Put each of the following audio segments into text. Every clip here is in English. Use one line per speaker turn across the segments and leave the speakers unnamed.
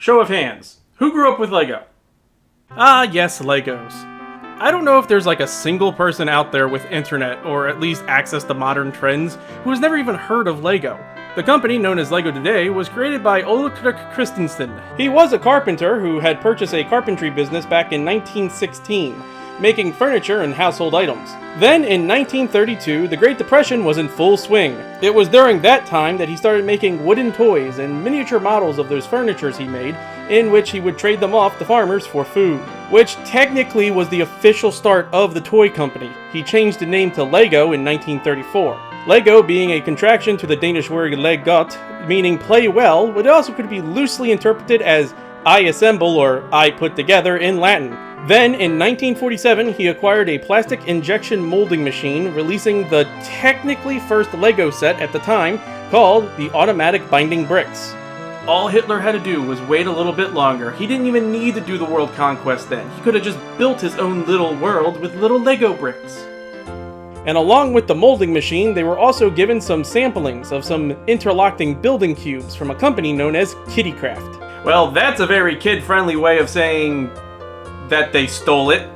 Show of hands. Who grew up with Lego? Ah, yes, Legos. I don't know if there's like a single person out there with internet, or at least access to modern trends, who has never even heard of Lego. The company, known as Lego today, was created by Ulrik Christensen. He was a carpenter who had purchased a carpentry business back in 1916, making furniture and household items. Then, in 1932, the Great Depression was in full swing. It was during that time that he started making wooden toys and miniature models of those furnitures he made, in which he would trade them off to farmers for food, which technically was the official start of the toy company. He changed the name to Lego in 1934. Lego being a contraction to the Danish word leg godt, meaning play well, but it also could be loosely interpreted as I assemble or I put together in Latin. Then, in 1947, he acquired a plastic injection molding machine, releasing the technically first Lego set at the time, called the Automatic Binding Bricks. All Hitler had to do was wait a little bit longer. He didn't even need to do the world conquest then. He could have just built his own little world with little Lego bricks. And along with the molding machine, they were also given some samplings of some interlocking building cubes from a company known as Kittycraft. Well, that's a very kid-friendly way of saying that they stole it.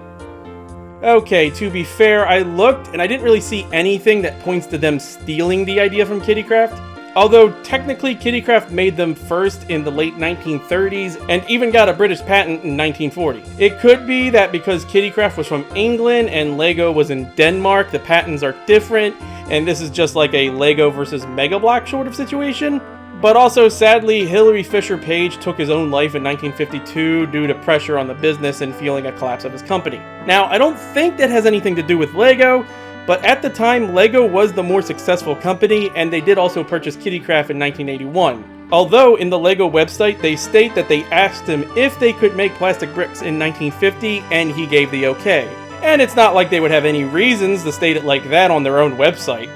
Okay, to be fair, I looked and I didn't really see anything that points to them stealing the idea from Kittycraft. Although technically Kittycraft made them first in the late 1930s and even got a British patent in 1940. It could be that because Kittycraft was from England and Lego was in Denmark, the patents are different, and this is just like a Lego versus Mega Block sort of situation. But also, sadly, Hilary Fisher Page took his own life in 1952 due to pressure on the business and feeling a collapse of his company. Now, I don't think that has anything to do with Lego, but at the time, Lego was the more successful company, and they did also purchase Kittycraft in 1981. Although, in the Lego website, they state that they asked him if they could make plastic bricks in 1950, and he gave the okay. And it's not like they would have any reasons to state it like that on their own website.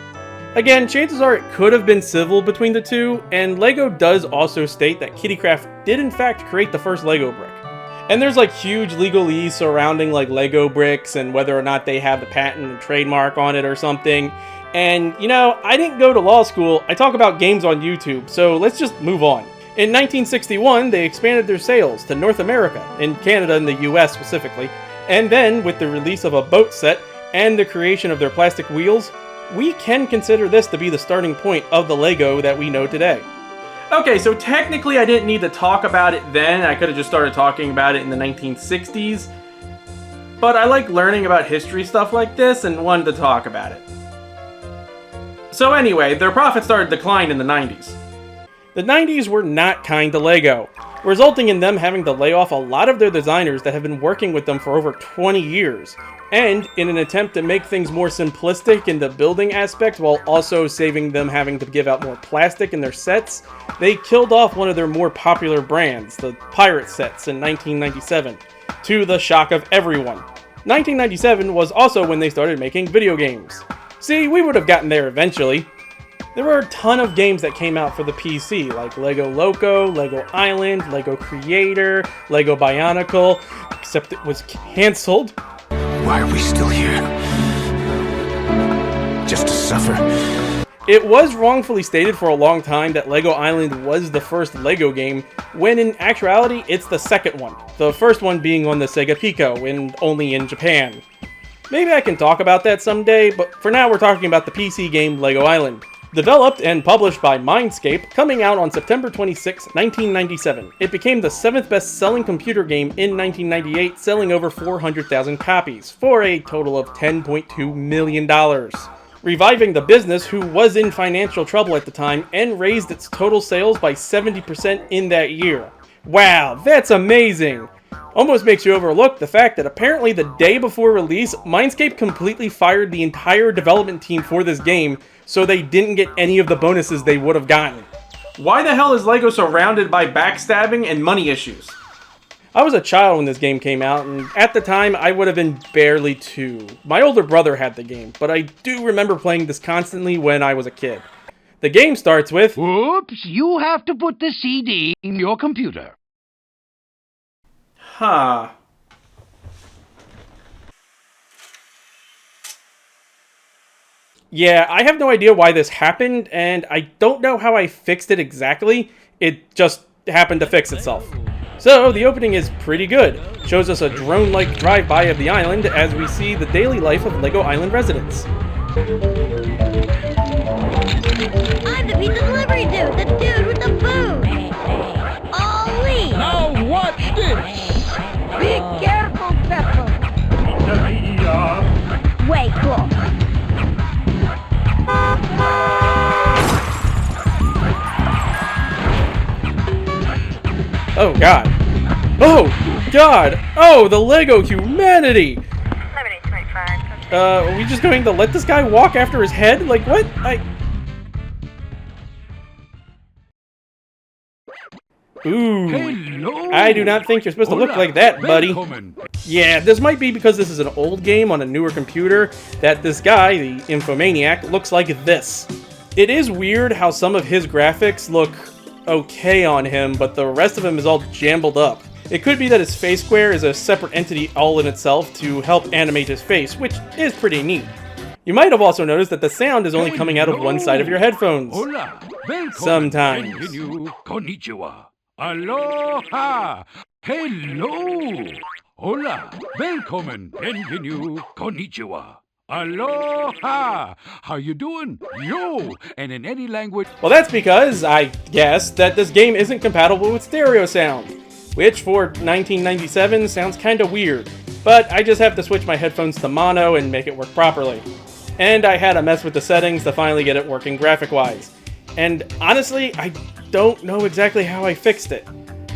Again, chances are it could have been civil between the two, and Lego does also state that Kittycraft did in fact create the first Lego brick. And there's like huge legalese surrounding like Lego bricks and whether or not they have the patent and trademark on it or something. And you know, I didn't go to law school, I talk about games on YouTube, so let's just move on. In 1961, they expanded their sales to North America, in Canada and the US specifically, and then with the release of a boat set and the creation of their plastic wheels, we can consider this to be the starting point of the Lego that we know today. Okay, so technically I didn't need to talk about it then, I could have just started talking about it in the 1960s, but I like learning about history stuff like this and wanted to talk about it. So anyway, their profits started to decline in the 90s. The 90s were not kind to Lego, resulting in them having to lay off a lot of their designers that have been working with them for over 20 years. And in an attempt to make things more simplistic in the building aspect while also saving them having to give out more plastic in their sets, they killed off one of their more popular brands, the Pirate sets, in 1997, to the shock of everyone. 1997 was also when they started making video games. See, we would have gotten there eventually. There were a ton of games that came out for the PC, like Lego Loco, Lego Island, Lego Creator, Lego Bionicle, except it was cancelled.
Why are we still here? Just to suffer?
It was wrongfully stated for a long time that Lego Island was the first Lego game, when in actuality it's the second one. The first one being on the Sega Pico, and only in Japan. Maybe I can talk about that someday, but for now we're talking about the PC game Lego Island. Developed and published by Mindscape, coming out on September 26, 1997. It became the 7th best-selling computer game in 1998, selling over 400,000 copies, for a total of $10.2 million. Reviving the business, who was in financial trouble at the time, and raised its total sales by 70% in that year. Wow, that's amazing! Almost makes you overlook the fact that apparently the day before release, Mindscape completely fired the entire development team for this game, so they didn't get any of the bonuses they would have gotten. Why the hell is Lego surrounded by backstabbing and money issues? I was a child when this game came out, and at the time I would have been barely 2. My older brother had the game, but I do remember playing this constantly when I was a kid. The game starts with,
"Oops, you have to put the CD in your computer."
Huh. Yeah, I have no idea why this happened, and I don't know how I fixed it exactly. It just happened to fix itself. So, the opening is pretty good. Shows us a drone-like drive-by of the island as we see the daily life of Lego Island residents.
I'm the pizza delivery dude, the dude with the food. Ollie!
Now watch this!
Be careful, Pepper. Way cool.
Oh god. Oh god! Oh, the Lego humanity!
7825.
Are we just going to let this guy walk after his head? Like, what? Ooh.
Hello!
I do not think you're supposed to look like that, buddy.
Welcome.
Yeah, this might be because this is an old game on a newer computer that this guy, the Infomaniac, looks like this. It is weird how some of his graphics look okay on him, but the rest of him is all jumbled up. It could be that his face square is a separate entity all in itself to help animate his face, which is pretty neat. You might have also noticed that the sound is only coming out of one side of your headphones.
Hola. Welcome.
Sometimes.
Bienvenue. Konnichiwa. Aloha. Hello. Hola. Welcome. Bienvenue. Konnichiwa. Aloha. How you doing? Yo. And in any language.
Well, that's because, I guess, that this game isn't compatible with stereo sound, which for 1997 sounds kinda weird. But I just have to switch my headphones to mono and make it work properly. And I had to mess with the settings to finally get it working graphic-wise. And honestly, I don't know exactly how I fixed it.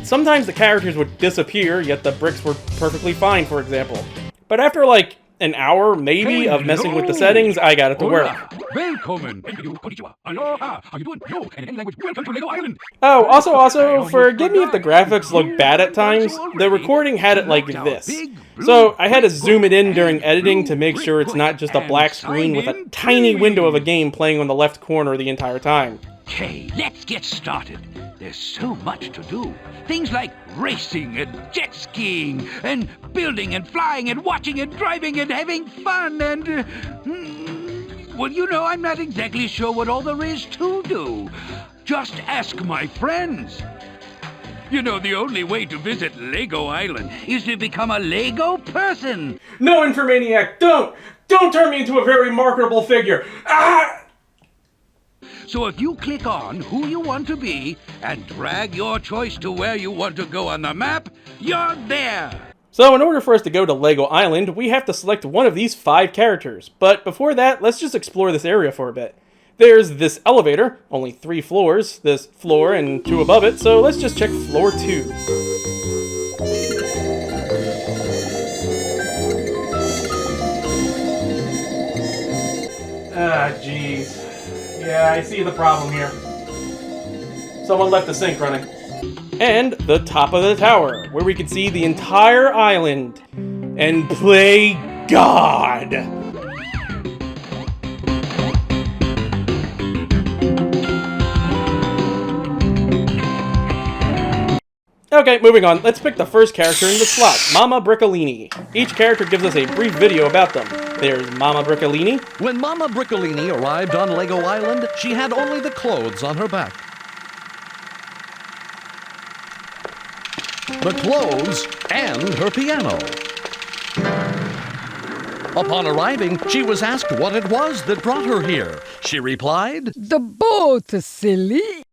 Sometimes the characters would disappear, yet the bricks were perfectly fine, for example. But after like an hour, maybe, of messing with the settings, I got it to work.
Welcome. Konnichiwa. Aloha. How you doing? Yo. And in any language. Welcome to Lego Island.
Oh, also, forgive me if the graphics look bad at times. The recording had it like this. So I had to zoom it in during editing to make sure it's not just a black screen with a tiny window of a game playing on the left corner the entire time.
Okay, let's get started. There's so much to do. Things like racing and jet skiing and building and flying and watching and driving and having fun and... well, you know, I'm not exactly sure what all there is to do. Just ask my friends. You know, the only way to visit Lego Island is to become a Lego person.
No, Infomaniac, don't! Don't turn me into a very marketable figure! Ah!
So if you click on who you want to be and drag your choice to where you want to go on the map, you're there.
So in order for us to go to Lego Island, we have to select one of these 5 characters. But before that, let's just explore this area for a bit. There's this elevator, only 3 floors, this floor and 2 above it, so let's just check floor 2. Ah, jeez. Yeah, I see the problem here. Someone left the sink running. And the top of the tower, where we can see the entire island and play God. Okay, moving on. Let's pick the first character in the slot, Mama Briccolini. Each character gives us a brief video about them. There's Mama Briccolini.
When Mama Briccolini arrived on Lego Island, she had only the clothes on her back. The clothes and her piano. Upon arriving, she was asked what it was that brought her here. She replied,
"The boat, silly.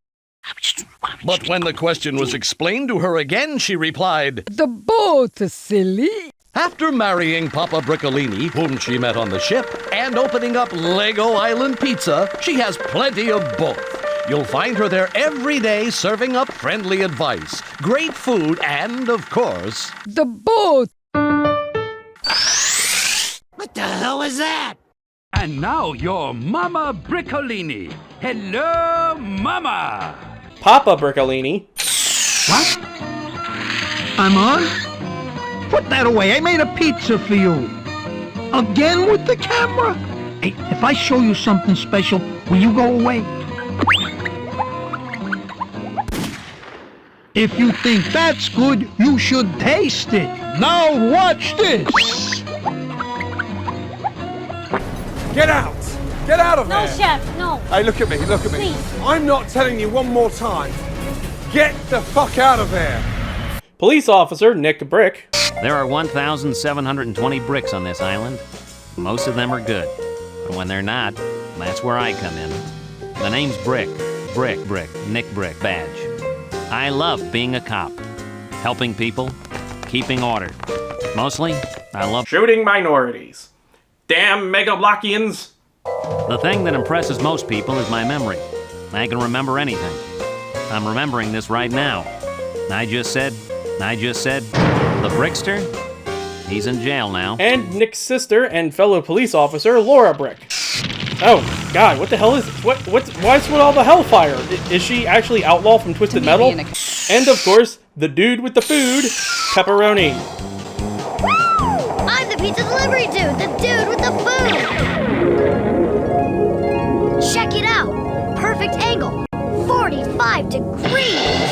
but when the question was explained to her again, she replied,
The boat, silly."
After marrying Papa Briccolini, whom she met on the ship, and opening up Lego Island Pizza, she has plenty of both. You'll find her there every day serving up friendly advice, great food, and, of course,
The boat.
What the hell is that? And now you're Mama Briccolini. Hello, Mama.
Papa Briccolini.
What? I'm on? Put that away. I made a pizza for you. Again with the camera? Hey, if I show you something special, will you go away? If you think that's good, you should taste it. Now watch this.
Get out! Get out of
No,
there!
chef, no.
Hey, look at me, look at me.
Please.
I'm not telling you one more time. Get the fuck out of there!
Police Officer Nick Brick.
There are 1,720 bricks on this island. Most of them are good. But when they're not, that's where I come in. The name's Brick. Brick, Nick Brick, badge. I love being a cop. Helping people, keeping order. Mostly, I love
Shooting minorities. Damn Megablockians.
The thing that impresses most people is my memory. I can remember anything. I'm remembering this right now. I just said, the Brickster? He's in jail now.
And Nick's sister and fellow police officer, Laura Brick. Oh, God, what the hell is this? What's with all the hellfire? Is she actually Outlaw from Twisted Metal? And, of course, the dude with the food, Pepperoni.
I'm the pizza delivery dude, the dude with the food! Check it out! Perfect angle! 45 degrees!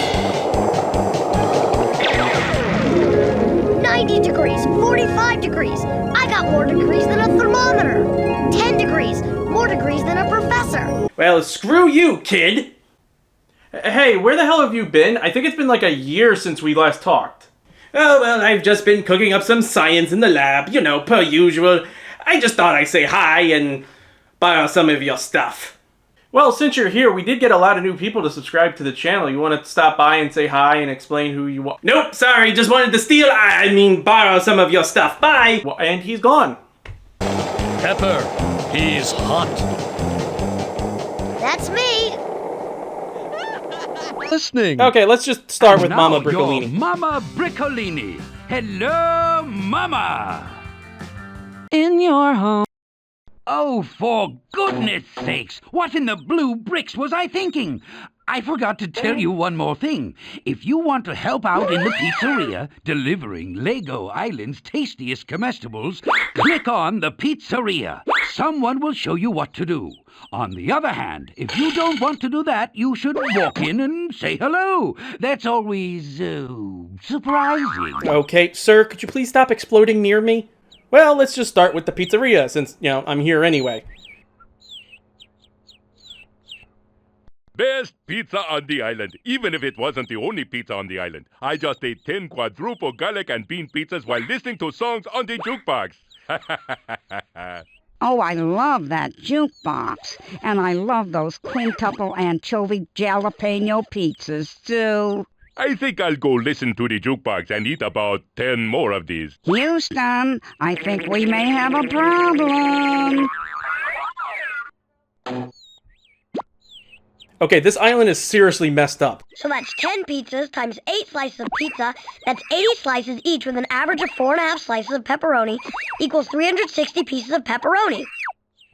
90 degrees! 45 degrees! I got more degrees than a thermometer! 10 degrees! More degrees than a professor!
Well, screw you, kid! Hey, where the hell have you been? I think it's been like a year since we last talked. Oh, well, I've just been cooking up some science in the lab, you know, per usual. I just thought I'd say hi and borrow some of your stuff. Well, since you're here, we did get a lot of new people to subscribe to the channel. You want to stop by and say hi and explain who you are? Nope, sorry, just wanted to borrow some of your stuff. Bye! Well, and he's gone.
Pepper, he's hot.
That's me!
Listening.
Okay, let's just start with
Now
Mama
your
Briccolini.
Mama Briccolini. Hello, Mama.
In your home.
Oh, for goodness sakes! What in the blue bricks was I thinking? I forgot to tell you one more thing. If you want to help out in the pizzeria, delivering Lego Island's tastiest comestibles, click on the pizzeria. Someone will show you what to do. On the other hand, if you don't want to do that, you should walk in and say hello. That's always, surprising.
Okay, sir, could you please stop exploding near me? Well, let's just start with the pizzeria, since, you know, I'm here anyway.
Best pizza on the island, even if it wasn't the only pizza on the island. I just ate 10 quadruple garlic and bean pizzas while listening to songs on the jukebox.
Oh, I love that jukebox. And I love those quintuple anchovy jalapeno pizzas, too.
I think I'll go listen to the jukebox and eat about 10 more of these.
Houston, I think we may have a problem.
Okay, this island is seriously messed up.
So that's 10 pizzas times 8 slices of pizza. That's 80 slices each with an average of 4.5 slices of pepperoni equals 360 pieces of pepperoni.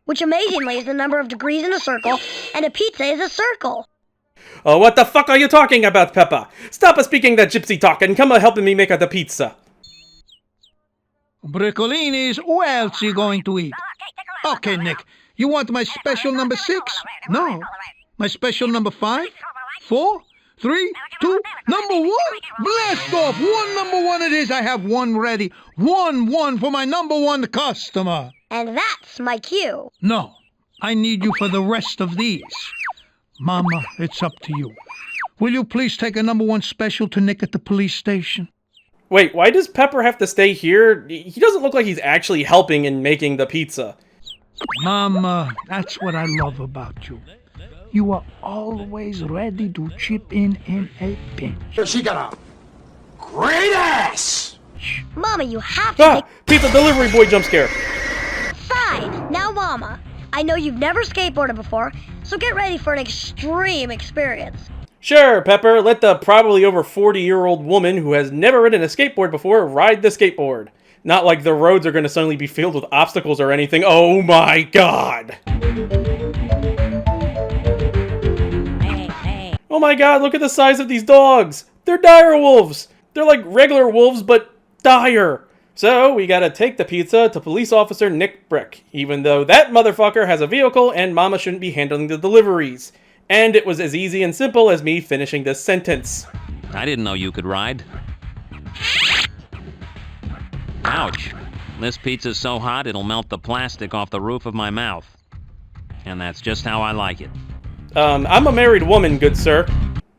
Which amazingly is the number of degrees in a circle, and a pizza is a circle.
Oh, what the fuck are you talking about, Peppa? Stop speaking that gypsy talk and come helping me make the pizza.
Briccolini's, who else you going to eat? Okay, Nick, you want my special number 6? No. My special number 5? 4? 3? 2? Number 1? Blast off! Number 1 it is. I have one ready. One for my number 1 customer.
And that's my cue.
No, I need you for the rest of these. Mama, it's up to you. Will you please take a number 1 special to Nick at the police station?
Wait, why does Pepper have to stay here? He doesn't look like he's actually helping in making the pizza.
Mama, that's what I love about you. You are always ready to chip in a pinch.
She got a great ass!
Mama, you have to
Pizza delivery boy jump scare.
Fine! Now, Mama, I know you've never skateboarded before, so get ready for an extreme experience.
Sure, Pepper, let the probably over 40-year-old woman who has never ridden a skateboard before ride the skateboard. Not like the roads are going to suddenly be filled with obstacles or anything. Oh my god! Oh my god, look at the size of these dogs! They're dire wolves! They're like regular wolves, but dire! So, we gotta take the pizza to police officer Nick Brick, even though that motherfucker has a vehicle and Mama shouldn't be handling the deliveries. And it was as easy and simple as me finishing this sentence.
I didn't know you could ride. Ouch. This pizza's so hot it'll melt the plastic off the roof of my mouth. And that's just how I like it.
I'm a married woman, good sir.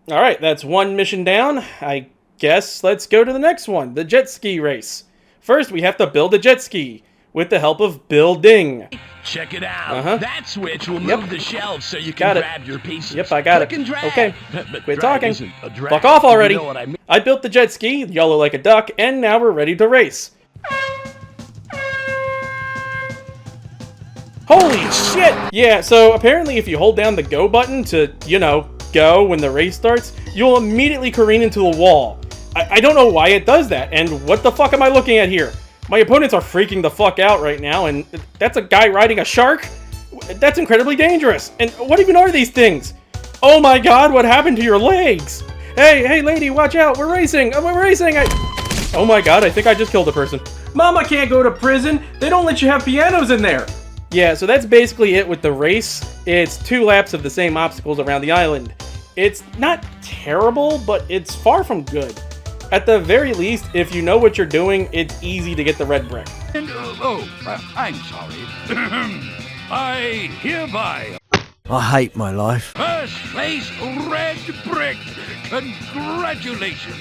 Alright, that's one mission down. I guess we'll just have to guess let's go to the next one, the jet ski race. First, we have to build a jet ski with the help of building.
Check it out. That switch will move the shelves so you
Got
can
it.
grab your pieces.
Yep, I got
Click
it.
and drag.
Okay,
But
quit
drag
talking.
isn't a drag.
Fuck off already.
You know what I mean?
I built the jet ski, yellow like a duck, and now we're ready to race. Holy shit! Yeah, so apparently if you hold down the go button to, you know, go when the race starts, you'll immediately careen into a wall. I don't know why it does that, and what the fuck am I looking at here? My opponents are freaking the fuck out right now, and that's a guy riding a shark? That's incredibly dangerous. And what even are these things? Oh my god, what happened to your legs? Hey lady, watch out, we're racing, we're racing! Oh my god, I think I just killed a person. Mama can't go to prison, they don't let you have pianos in there! Yeah, so that's basically it with the race. It's 2 laps of the same obstacles around the island. It's not terrible, but it's far from good. At the very least, if you know what you're doing, it's easy to get the red brick.
And, I'm sorry. I hereby...
I hate my life.
First place, red brick. Congratulations.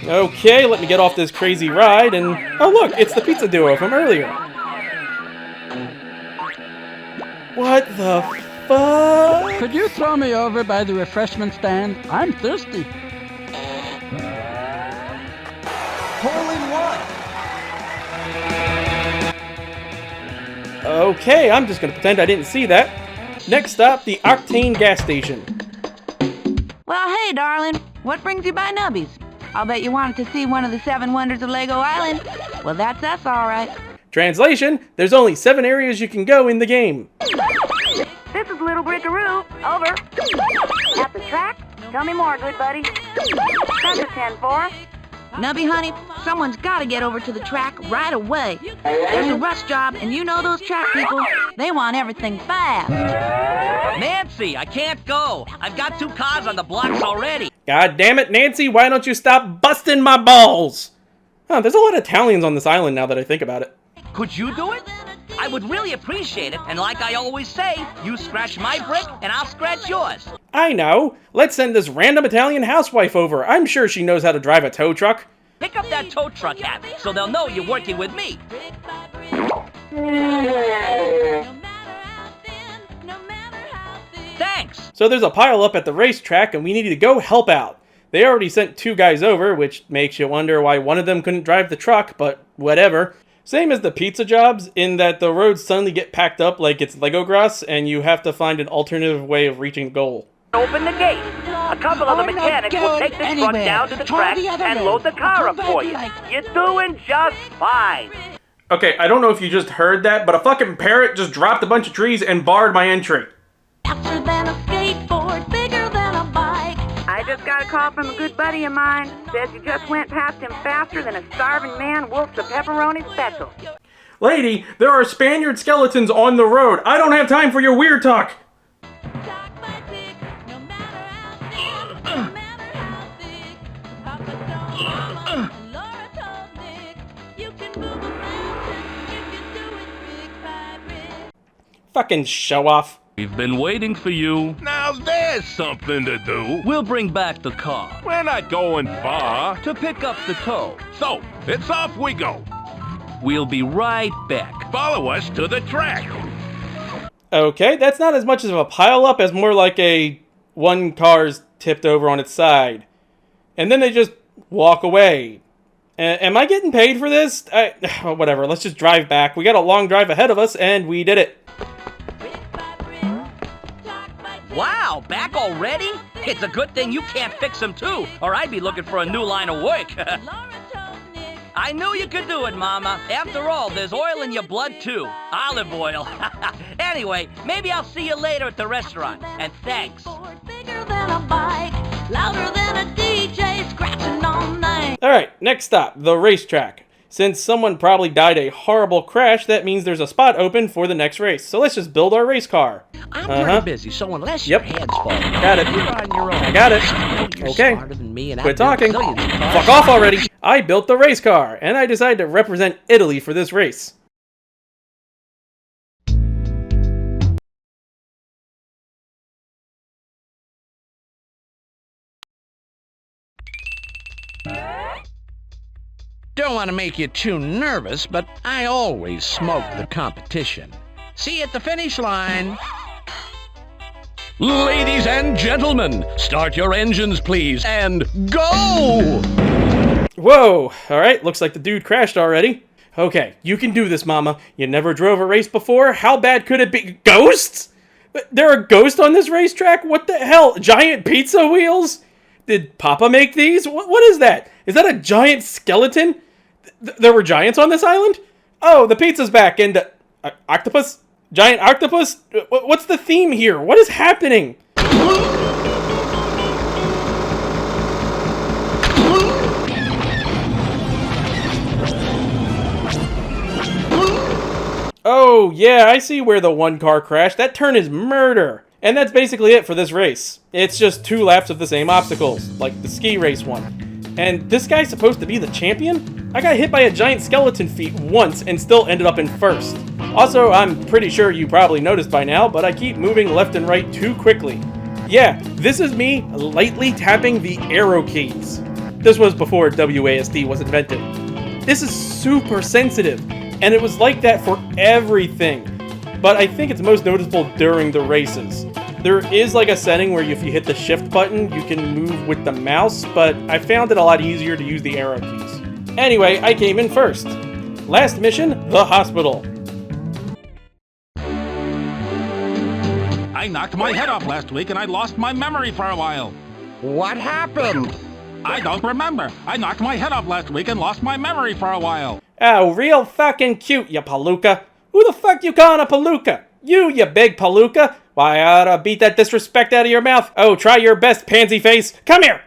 Okay, let me get off this crazy ride and... Oh look, it's the pizza duo from earlier. What the fuck?
Could you throw me over by the refreshment stand? I'm thirsty.
Hole in one.
Okay, I'm just gonna pretend I didn't see that. Next stop, the Octane gas station.
Well, hey, darling. What brings you by Nubby's? I'll bet you wanted to see one of the 7 wonders of Lego Island. Well, that's us, all right.
Translation, there's only 7 areas you can go in the game.
This is Little Brickaroo. Over. At the track? Tell me more, good buddy. That's a 10-4.
Nubby, honey, someone's got to get over to the track right away. There's a rush job, and you know those track people. They want everything fast.
Nancy, I can't go. I've got 2 cars on the blocks already.
God damn it, Nancy, why don't you stop busting my balls? Huh, there's a lot of Italians on this island now that I think about it.
Could you do it? I would really appreciate it, and like I always say, you scratch my brick, and I'll scratch yours.
I know. Let's send this random Italian housewife over. I'm sure she knows how to drive a tow truck.
Pick up that tow truck hat, so they'll know you're working with me. Thanks!
So there's a pile up at the racetrack, and we need to go help out. They already sent 2 guys over, which makes you wonder why one of them couldn't drive the truck, but whatever. Same as the pizza jobs, in that the roads suddenly get packed up like it's Lego grass, and you have to find an alternative way of reaching the goal.
Open the gate. A couple of the mechanics will take the truck down to the track and load the car up for you. You're doing just fine.
Okay, I don't know if you just heard that, but a fucking parrot just dropped a bunch of trees and barred my entry.
Faster than a skateboard, bigger than a bike.
I just got a call from a good buddy of mine. Says you just went past him faster than a starving man wolfs a pepperoni special.
Lady, there are Spaniard skeletons on the road. I don't have time for your weird talk. Fucking show off.
We've been waiting for you. Now there's something to do.
We'll bring back the car.
We're not going far.
To pick up the tow.
So, it's off we go.
We'll be right back.
Follow us to the track.
Okay, that's not as much of a pile-up as more like a one car's tipped over on its side. And then they just walk away. Am I getting paid for this? Whatever, let's just drive back. We got a long drive ahead of us, and we did it.
Wow, back already? It's a good thing you can't fix them too, or I'd be looking for a new line of work. I knew you could do it, Mama. After all, there's oil in your blood too. Olive oil. Anyway, maybe I'll see you later at the restaurant. And thanks.
Bigger than a bike, louder than a DJ scratching all night.
Alright, next stop, the racetrack. Since someone probably died a horrible crash, that means there's a spot open for the next race. So let's just build our race car.
I'm pretty busy, so unless your hands fall,
got it.
you're on your own.
I got it.
You're
Okay.
smarter than me, and
Quit
I've built
talking.
billions of cars.
Fuck off already. I built the race car, and I decided to represent Italy for this race.
Don't want to make you too nervous, but I always smoke the competition. See you at the finish line.
Ladies and gentlemen, start your engines, please, and go!
Whoa, alright, looks like the dude crashed already. Okay, you can do this, Mama. You never drove a race before? How bad could it be? Ghosts? There are ghosts on this racetrack? What the hell? Giant pizza wheels? Did Papa make these? What is that? Is that a giant skeleton? There were giants on this island? Oh, the pizza's back, and... octopus? Giant octopus? What's the theme here? What is happening? Oh, yeah, I see where the one car crashed. That turn is murder. And that's basically it for this race. It's just 2 laps of the same obstacles, like the ski race one. And this guy's supposed to be the champion? I got hit by a giant skeleton feet once and still ended up in first. Also, I'm pretty sure you probably noticed by now, but I keep moving left and right too quickly. Yeah, this is me lightly tapping the arrow keys. This was before WASD was invented. This is super sensitive, and it was like that for everything. But I think it's most noticeable during the races. There is like a setting where if you hit the shift button, you can move with the mouse, but I found it a lot easier to use the arrow keys. Anyway, I came in first. Last mission, the hospital.
I knocked my head off last week and I lost my memory for a while.
What happened?
I don't remember. I knocked my head off last week and lost my memory for a while.
Oh, real fucking cute, you palooka. Who the fuck you calling a palooka? You big palooka. Why, I oughta beat that disrespect out of your mouth. Oh, try your best, pansy face. Come here.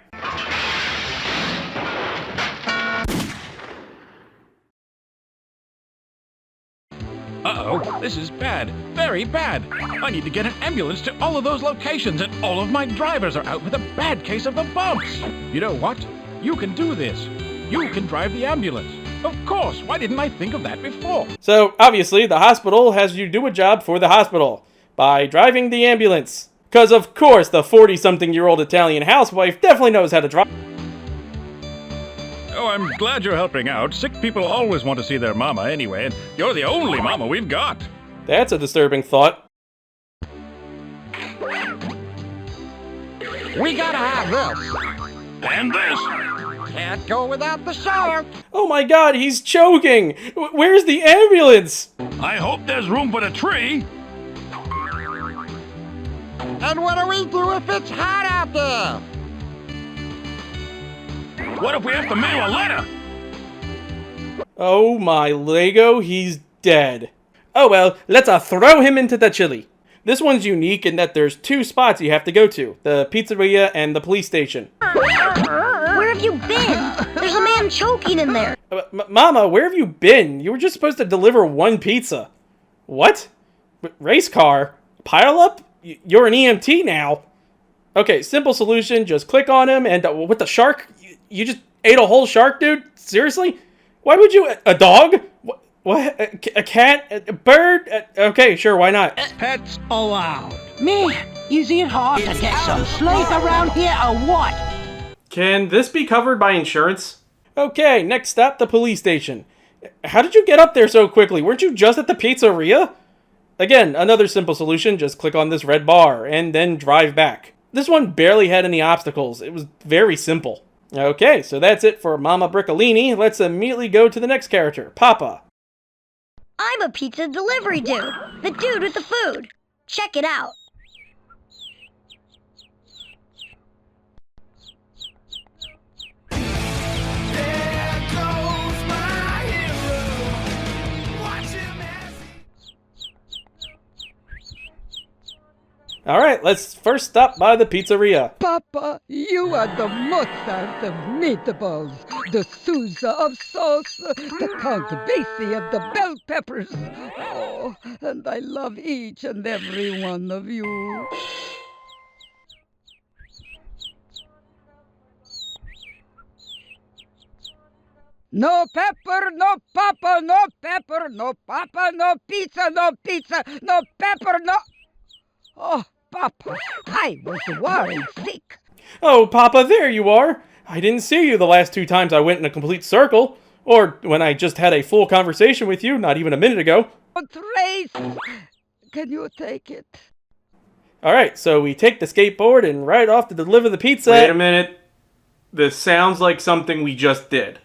Uh-oh, this is bad. Very bad. I need to get an ambulance to all of those locations, and all of my drivers are out with a bad case of the bumps. You know what? You can do this. You can drive the ambulance. Of course, why didn't I think of that before?
So, obviously, the hospital has you do a job for the hospital by driving the ambulance. Because, of course, the 40-something-year-old Italian housewife definitely knows how to drive.
Oh, I'm glad you're helping out. Sick people always want to see their mama anyway, and you're the only mama we've got.
That's a disturbing thought.
We gotta have this.
And this.
Can't go without the shark.
Oh my god, he's choking! Where's the ambulance?
I hope there's room for the tree.
And what do we do if it's hot out there?
What if we have to mail a letter?
Oh my Lego, he's dead. Oh well, let's throw him into the chili. This one's unique in that there's 2 spots you have to go to. The pizzeria and the police station.
Where have you been? There's a man choking in there.
Mama, where have you been? You were just supposed to deliver 1 pizza. What? Race car? Pile up? You're an EMT now. Okay, simple solution. Just click on him and... what, the shark? You just ate a whole shark, dude? Seriously? Why would you... a dog? What? A cat? A bird? Okay, sure, why not?
Pets allowed.
Man, is it hard to get some sleep around here or what?
Can this be covered by insurance? Okay, next stop, the police station. How did you get up there so quickly? Weren't you just at the pizzeria? Again, another simple solution. Just click on this red bar and then drive back. This one barely had any obstacles. It was very simple. Okay, so that's it for Mama Briccolini. Let's immediately go to the next character, Papa.
I'm a pizza delivery dude. The dude with the food. Check it out.
Alright, let's first stop by the pizzeria.
Papa, you are the Mozart of meatballs, the Sousa of sauce, the Count Basie of the bell peppers. Oh, and I love each and every one of you. No pepper, no papa, no pepper, no papa, no pizza, no pepper, no... Oh, Papa, I was worried sick.
Oh, Papa, there you are. I didn't see you the last 2 times I went in a complete circle. Or when I just had a full conversation with you not even a minute ago.
Trace, can you take it?
Alright, so we take the skateboard and ride off to deliver the pizza. Wait a minute. This sounds like something we just did.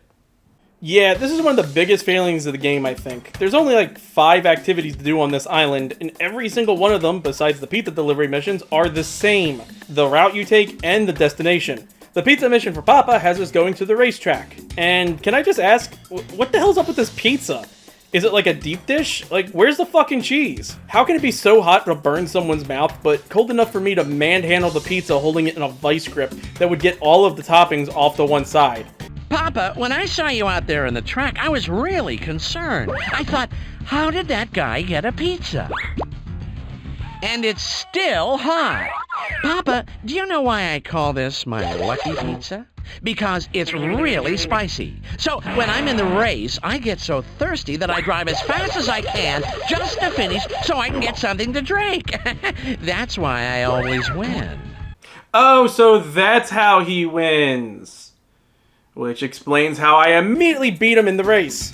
Yeah, this is one of the biggest failings of the game, I think. There's only like 5 activities to do on this island, and every single one of them, besides the pizza delivery missions, are the same. The route you take and the destination. The pizza mission for Papa has us going to the racetrack. And can I just ask, what the hell's up with this pizza? Is it like a deep dish? Like, where's the fucking cheese? How can it be so hot to burn someone's mouth, but cold enough for me to manhandle the pizza holding it in a vice grip that would get all of the toppings off to one side?
Papa, when I saw you out there in the track, I was really concerned. I thought, how did that guy get a pizza? And it's still hot. Papa, do you know why I call this my lucky pizza? Because it's really spicy. So when I'm in the race, I get so thirsty that I drive as fast as I can just to finish so I can get something to drink. That's why I always win.
Oh, so that's how he wins. Which explains how I immediately beat him in the race.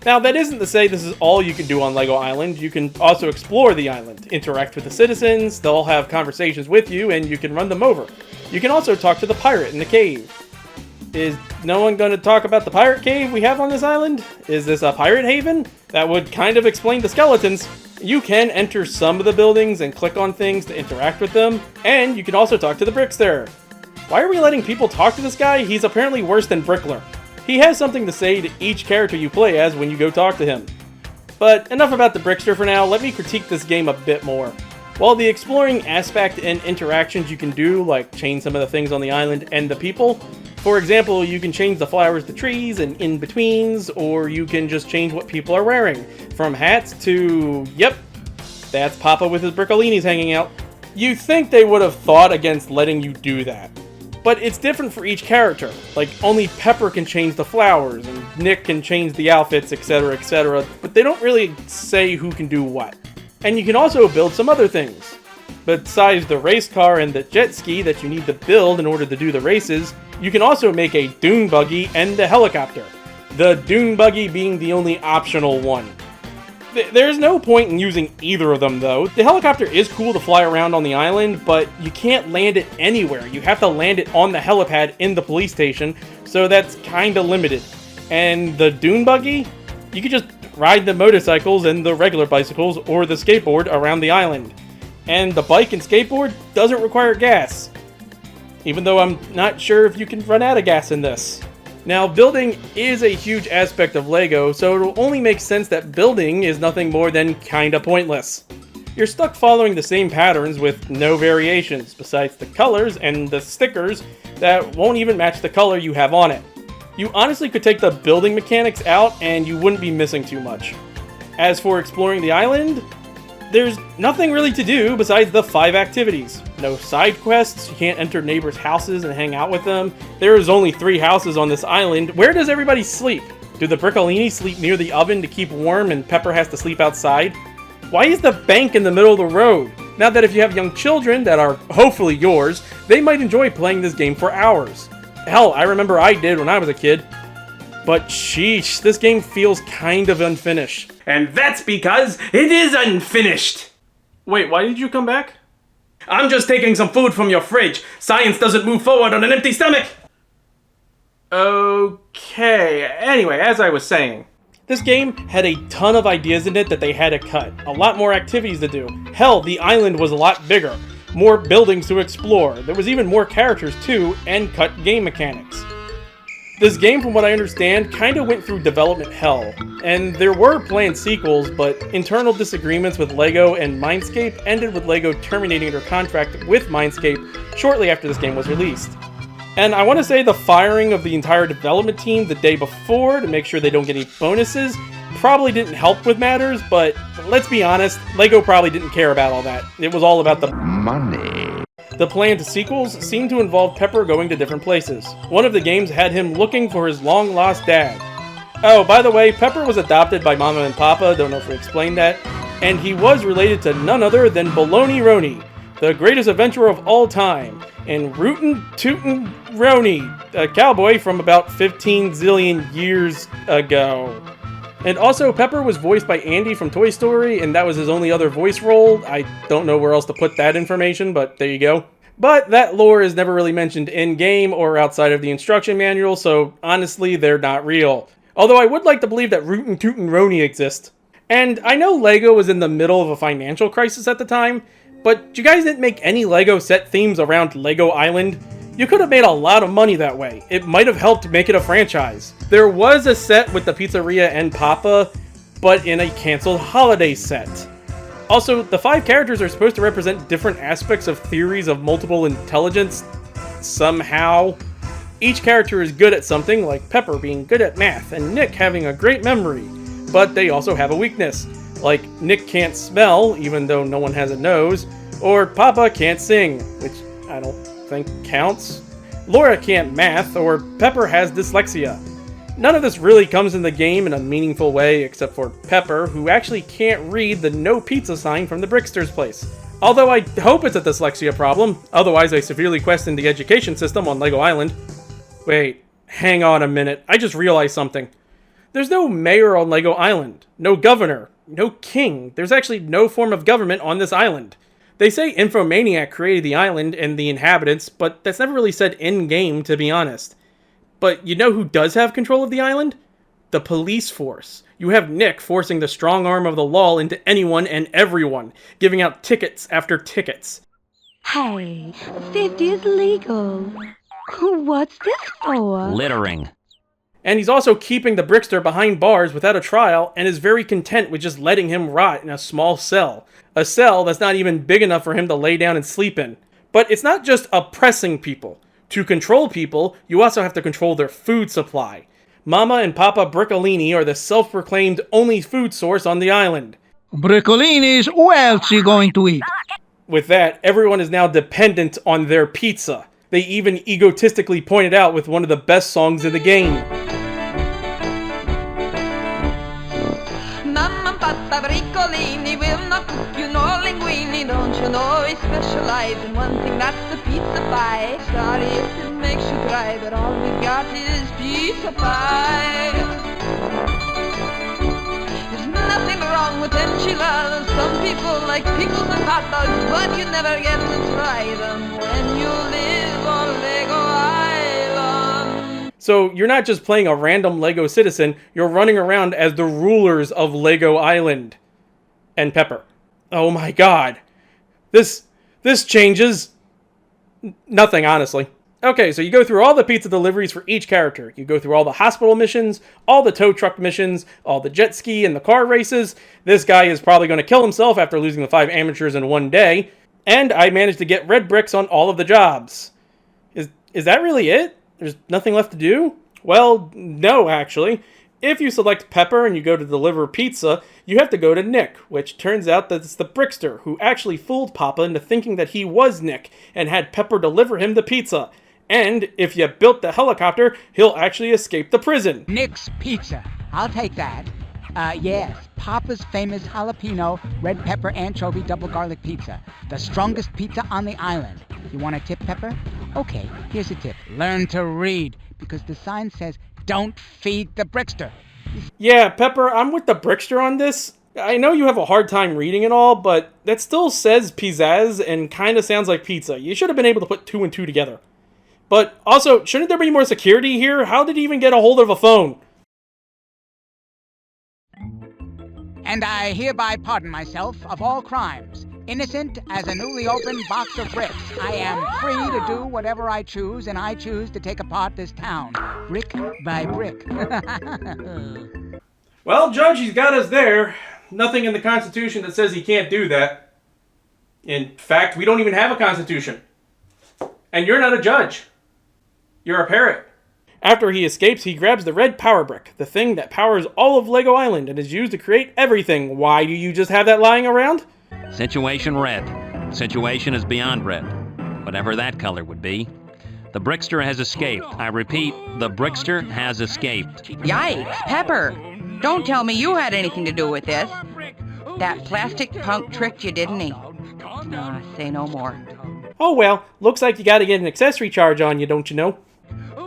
Now, that isn't to say this is all you can do on Lego Island. You can also explore the island, interact with the citizens, they'll have conversations with you, and you can run them over. You can also talk to the pirate in the cave. Is no one going to talk about the pirate cave we have on this island? Is this a pirate haven? That would kind of explain the skeletons. You can enter some of the buildings and click on things to interact with them, and you can also talk to the Brickster. Why are we letting people talk to this guy? He's apparently worse than Brickler. He has something to say to each character you play as when you go talk to him. But enough about the Brickster for now, let me critique this game a bit more. While the exploring aspect and interactions you can do, like change some of the things on the island and the people, for example, you can change the flowers to trees and in-betweens, or you can just change what people are wearing, from hats to, yep, that's Papa with his Brickolinis hanging out. You'd think they would have thought against letting you do that. But it's different for each character. Like, only Pepper can change the flowers, and Nick can change the outfits, etc., but they don't really say who can do what. And you can also build some other things. Besides the race car and the jet ski that you need to build in order to do the races, you can also make a dune buggy and a helicopter. The dune buggy being the only optional one. There's no point in using either of them, though. The helicopter is cool to fly around on the island, but you can't land it anywhere. You have to land it on the helipad in the police station, so that's kinda limited. And the dune buggy? You can just ride the motorcycles and the regular bicycles or the skateboard around the island. And the bike and skateboard doesn't require gas. Even though I'm not sure if you can run out of gas in this. Now, building is a huge aspect of LEGO, so it'll only make sense that building is nothing more than kinda pointless. You're stuck following the same patterns with no variations, besides the colors and the stickers that won't even match the color you have on it. You honestly could take the building mechanics out and you wouldn't be missing too much. As for exploring the island, there's nothing really to do besides the 5 activities. No side quests, you can't enter neighbors' houses and hang out with them. There is only 3 houses on this island. Where does everybody sleep? Do the Brickolini sleep near the oven to keep warm and Pepper has to sleep outside? Why is the bank in the middle of the road? Now that if you have young children that are hopefully yours, they might enjoy playing this game for hours. Hell, I remember I did when I was a kid. But sheesh, this game feels kind of unfinished. And that's because it is unfinished! Wait, why did you come back? I'm just taking some food from your fridge. Science doesn't move forward on an empty stomach! Okay, anyway, as I was saying, this game had a ton of ideas in it that they had to cut. A lot more activities to do. Hell, the island was a lot bigger. More buildings to explore. There was even more characters too, and cut game mechanics. This game, from what I understand, kinda went through development hell, and there were planned sequels, but internal disagreements with LEGO and Mindscape ended with LEGO terminating their contract with Mindscape shortly after this game was released. And I want to say the firing of the entire development team the day before to make sure they don't get any bonuses probably didn't help with matters, but let's be honest, LEGO probably didn't care about all that. It was all about the money. The planned sequels seemed to involve Pepper going to different places. One of the games had him looking for his long-lost dad. Oh, by the way, Pepper was adopted by Mama and Papa, don't know if we explained that, and he was related to none other than Baloney Roni, the greatest adventurer of all time, and Rootin' Tootin' Roni, a cowboy from about 15 zillion years ago. And also, Pepper was voiced by Andy from Toy Story, and that was his only other voice role. I don't know where else to put that information, but there you go. But that lore is never really mentioned in-game or outside of the instruction manual, so honestly, they're not real. Although I would like to believe that Rootin' Tootin' Roni exists. And I know LEGO was in the middle of a financial crisis at the time, but you guys didn't make any LEGO set themes around Lego Island. You could have made a lot of money that way. It might have helped make it a franchise. There was a set with the pizzeria and Papa, but in a canceled holiday set. Also, the 5 characters are supposed to represent different aspects of theories of multiple intelligence, somehow. Each character is good at something, like Pepper being good at math and Nick having a great memory, but they also have a weakness, like Nick can't smell, even though no one has a nose, or Papa can't sing, which I don't think counts. Laura can't math, or Pepper has dyslexia. None of this really comes in the game in a meaningful way, except for Pepper, who actually can't read the no pizza sign from the Brickster's place. Although I hope it's a dyslexia problem, otherwise I severely question the education system on Lego Island. Wait, hang on a minute, I just realized something. There's no mayor on Lego Island, no governor, no king. There's actually no form of government on this island. They say Infomaniac created the island and the inhabitants, but that's never really said in-game, to be honest. But you know who does have control of the island? The police force. You have Nick forcing the strong arm of the law into anyone and everyone, giving out tickets after tickets.
Hey, safety is legal. What's this for?
Littering.
And he's also keeping the Brickster behind bars without a trial and is very content with just letting him rot in a small cell. A cell that's not even big enough for him to lay down and sleep in. But it's not just oppressing people. To control people, you also have to control their food supply. Mama and Papa Briccolini are the self-proclaimed only food source on the island.
Briccolini's, who else you going to eat?
With that, everyone is now dependent on their pizza. They even egotistically pointed out with one of the best songs in the game.
Mamma and Papa Briccolini will not cook you no linguine. Don't you know we specialize in one thing, that's the pizza pie. Sorry if it makes you cry, but all we got is pizza pie. There's nothing wrong with enchiladas. Some people like pickles and hot dogs, but you never get to try them when you live on Lego Island.
So you're not just playing a random Lego citizen, you're running around as the rulers of Lego Island. And Pepper. Oh my god. This changes nothing, honestly. Okay, so you go through all the pizza deliveries for each character. You go through all the hospital missions, all the tow truck missions, all the jet ski and the car races. This guy is probably going to kill himself after losing the 5 amateurs in one day. And I managed to get red bricks on all of the jobs. Is that really it? There's nothing left to do? Well, no, actually. If you select Pepper and you go to deliver pizza, you have to go to Nick, which turns out that it's the Brickster who actually fooled Papa into thinking that he was Nick and had Pepper deliver him the pizza. And if you built the helicopter, he'll actually escape the prison.
Nick's Pizza. I'll take that. Yes, Papa's famous jalapeno, red pepper, anchovy, double garlic pizza. The strongest pizza on the island. You want a tip, Pepper? Okay, here's a tip. Learn to read, because the sign says, don't feed the Brickster.
Yeah, Pepper, I'm with the Brickster on this. I know you have a hard time reading it all, but that still says pizzazz and kind of sounds like pizza. You should have been able to put 2 and 2 together. But also, shouldn't there be more security here? How did he even get a hold of a phone?
And I hereby pardon myself of all crimes. Innocent as a newly opened box of bricks. I am free to do whatever I choose, and I choose to take apart this town, brick by brick.
Well, Judge, he's got us there. Nothing in the Constitution that says he can't do that. In fact, we don't even have a Constitution. And you're not a judge. You're a parrot. After he escapes, he grabs the red power brick, the thing that powers all of Lego Island and is used to create everything. Why do you just have that lying around?
Situation red. Situation is beyond red. Whatever that color would be. The Brickster has escaped. I repeat, the Brickster has escaped.
Yikes, Pepper! Don't tell me you had anything to do with this. That plastic punk tricked you, didn't he? Say no more.
Oh well, looks like you gotta get an accessory charge on you, don't you know?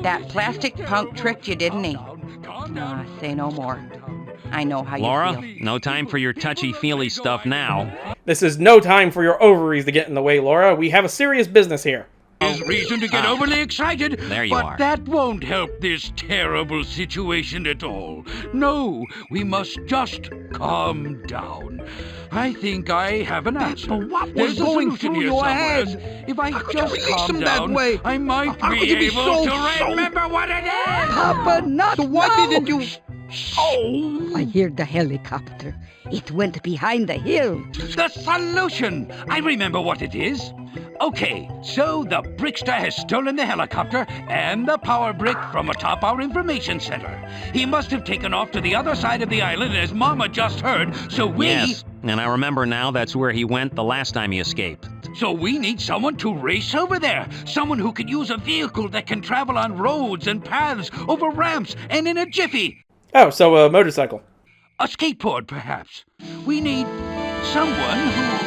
That plastic punk tricked you, didn't he? Say no more. I know how
Laura,
you feel.
no time for your touchy-feely stuff now.
This is no time for your ovaries to get in the way, Laura. We have a serious business here.
There's reason to get overly excited,
There you
but
are.
that won't help this terrible situation at all. No, we must just calm down. I think I have an answer.
What
There's
was
a
going
solution
through
here
your
somewhere.
head?
If I
How could
just
you release
calm
them that
down,
way?
I might
How
be
could you be
able
so-
to remember what it is.
Papa, not
So why
now.
didn't you...
Oh! I hear the helicopter. It went behind the hill.
The solution! I remember what it is. Okay, so the Brickster has stolen the helicopter and the power brick from atop our information center. He must have taken off to the other side of the island, as Mama just heard, so we...
Yes, and I remember now that's where he went the last time he escaped.
So we need someone to race over there. Someone who could use a vehicle that can travel on roads and paths, over ramps, and in a jiffy.
Oh, so a motorcycle.
A skateboard, perhaps. We need someone who...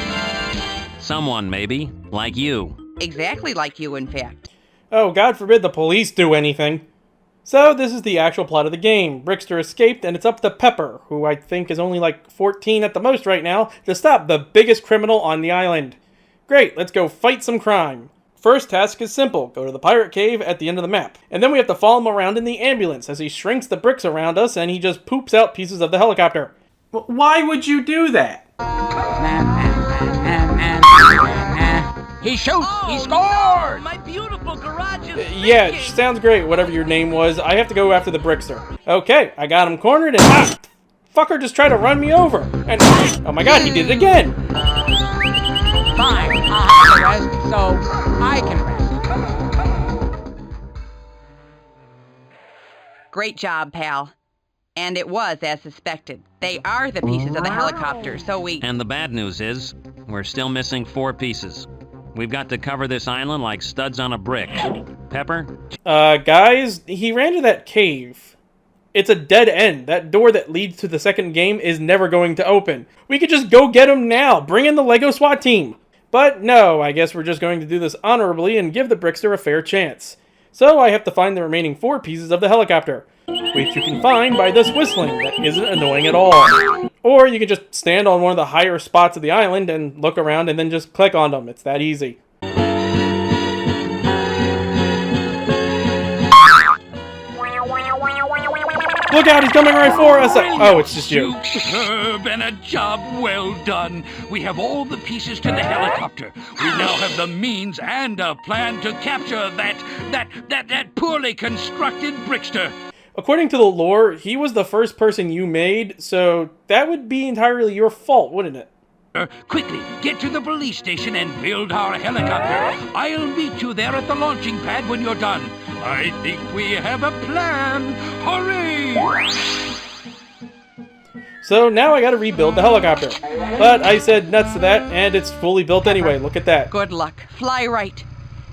Someone, maybe, like you.
Exactly like you, in fact.
Oh, God forbid the police do anything. So, this is the actual plot of the game. Brickster escaped, and it's up to Pepper, who I think is only like 14 at the most right now, to stop the biggest criminal on the island. Great, let's go fight some crime. First task is simple. Go to the pirate cave at the end of the map. And then we have to follow him around in the ambulance as he shrinks the bricks around us and he just poops out pieces of the helicopter. Why would you do that?
He shoots! He scores!
No, my beautiful garage is
Yeah,
sinking.
sounds great, whatever your name was. I have to go after the Brickster. Okay, I got him cornered and... fucker just tried to run me over. And... oh my god, he did it again!
Fine, I'll have the rest, so I can rest.
Great job, pal. And it was as suspected. They are the pieces of the helicopter, so we...
And the bad news is, we're still missing 4 pieces. We've got to cover this island like studs on a brick. Pepper?
Guys, he ran to that cave. It's a dead end. That door that leads to the second game is never going to open. We could just go get him now. Bring in the Lego SWAT team. But no, I guess we're just going to do this honorably and give the Brickster a fair chance. So I have to find the remaining 4 pieces of the helicopter, which you can find by this whistling that isn't annoying at all. Or you can just stand on one of the higher spots of the island and look around and then just click on them. It's that easy. Look out, he's coming right for us! Oh, it's just you.
Superb and a job well done. We have all the pieces to the helicopter. We now have the means and a plan to capture that poorly constructed Brickster.
According to the lore, he was the first person you made, so that would be entirely your fault, wouldn't it?
Quickly, get to the police station and build our helicopter. I'll meet you there at the launching pad when you're done. I think we have a plan. Hurry!
So now I gotta rebuild the helicopter. But I said nuts to that, and it's fully built anyway. Look at that.
Good luck. Fly right.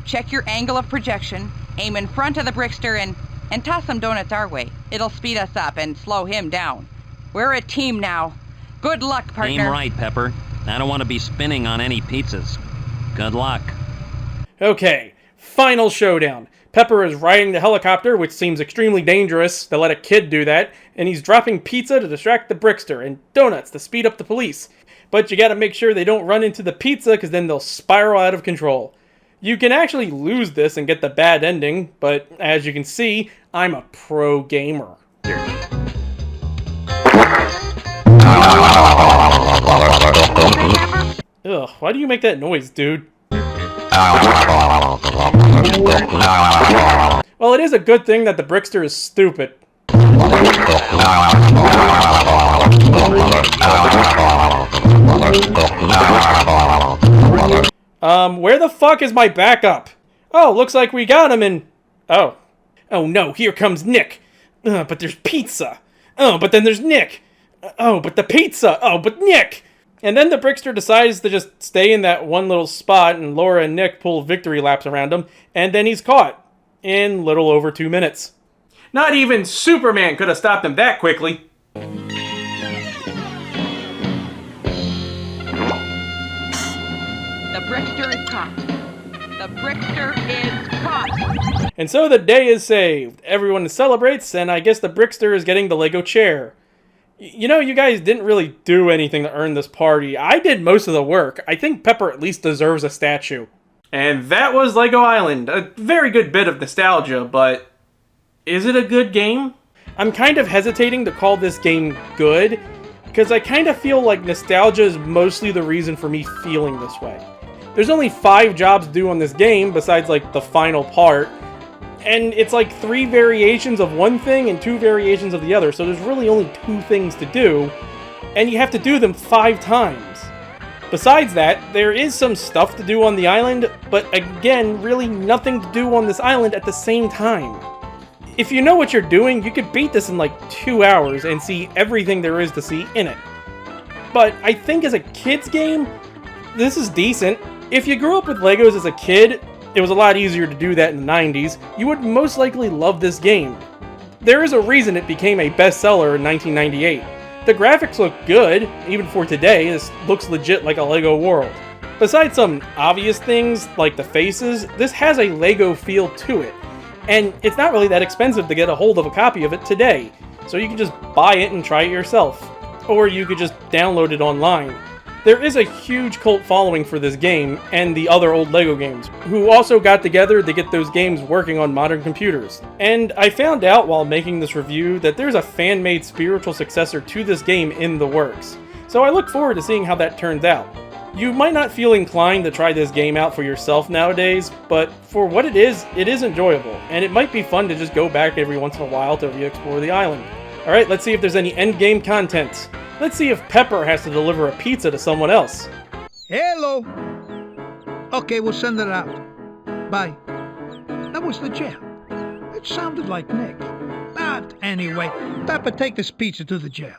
Check your angle of projection, aim in front of the Brickster, and toss some donuts our way. It'll speed us up and slow him down. We're a team now. Good luck, partner.
Aim right, Pepper. I don't want to be spinning on any pizzas. Good luck.
Okay, final showdown. Pepper is riding the helicopter, which seems extremely dangerous to let a kid do that, and he's dropping pizza to distract the Brickster and donuts to speed up the police. But you gotta make sure they don't run into the pizza, because then they'll spiral out of control. You can actually lose this and get the bad ending, but as you can see, I'm a pro gamer. Ugh, why do you make that noise, dude? Well, it is a good thing that the Brickster is stupid. Where the fuck is my backup? Oh, looks like we got him in... Oh. Oh no, here comes Nick. But there's pizza. Oh, but then there's Nick. Oh, but the pizza. Oh, but Nick. And then the Brickster decides to just stay in that one little spot, and Laura and Nick pull victory laps around him, and then he's caught in little over 2 minutes. Not even Superman could have stopped him that quickly.
The Brickster is caught. The Brickster is caught.
And so the day is saved. Everyone celebrates, and I guess the Brickster is getting the Lego chair. You know, you guys didn't really do anything to earn this party. I did most of the work. I think Pepper at least deserves a statue. And that was Lego Island. A very good bit of nostalgia, but is it a good game? I'm kind of hesitating to call this game good, because I kind of feel like nostalgia is mostly the reason for me feeling this way. There's only 5 jobs to do on this game, besides like the final part, and it's like 3 variations of one thing and 2 variations of the other, so there's really only 2 things to do, and you have to do them 5 times. Besides that, there is some stuff to do on the island, but again, really nothing to do on this island at the same time. If you know what you're doing, you could beat this in like 2 hours and see everything there is to see in it. But I think as a kid's game, this is decent. If you grew up with Legos as a kid, it was a lot easier to do that in the 90s, you would most likely love this game. There is a reason it became a bestseller in 1998. The graphics look good, even for today, this looks legit like a Lego world. Besides some obvious things, like the faces, this has a Lego feel to it. And it's not really that expensive to get a hold of a copy of it today, so you can just buy it and try it yourself. Or you could just download it online. There is a huge cult following for this game, and the other old Lego games, who also got together to get those games working on modern computers. And I found out while making this review that there's a fan-made spiritual successor to this game in the works. So I look forward to seeing how that turns out. You might not feel inclined to try this game out for yourself nowadays, but for what it is enjoyable, and it might be fun to just go back every once in a while to re-explore the island. Alright, let's see if there's any endgame content. Let's see if Pepper has to deliver a pizza to someone else.
Hello. Okay, we'll send it out. Bye. That was the jail. It sounded like Nick. But anyway, Pepper, take this pizza to the jail.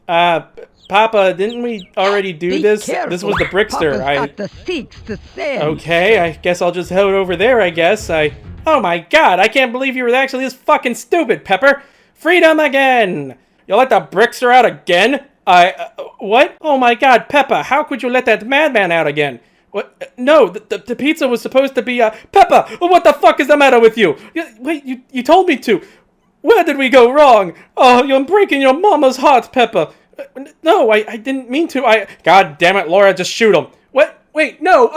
Papa, didn't we already do this?
Careful.
This was the Brickster.
Papa's got the seats to send.
Okay, I guess I'll just head over there, I guess. Oh my god, I can't believe you were actually this fucking stupid, Pepper! Freedom again! You let the Brickster out again? What? Oh my god, Peppa, how could you let that madman out again? What? No, the pizza was supposed to be, Peppa, what the fuck is the matter with you? Wait, you told me to. Where did we go wrong? Oh, you're breaking your mama's heart, Peppa. No, I didn't mean to. God damn it, Laura, just shoot him. What? Wait, no,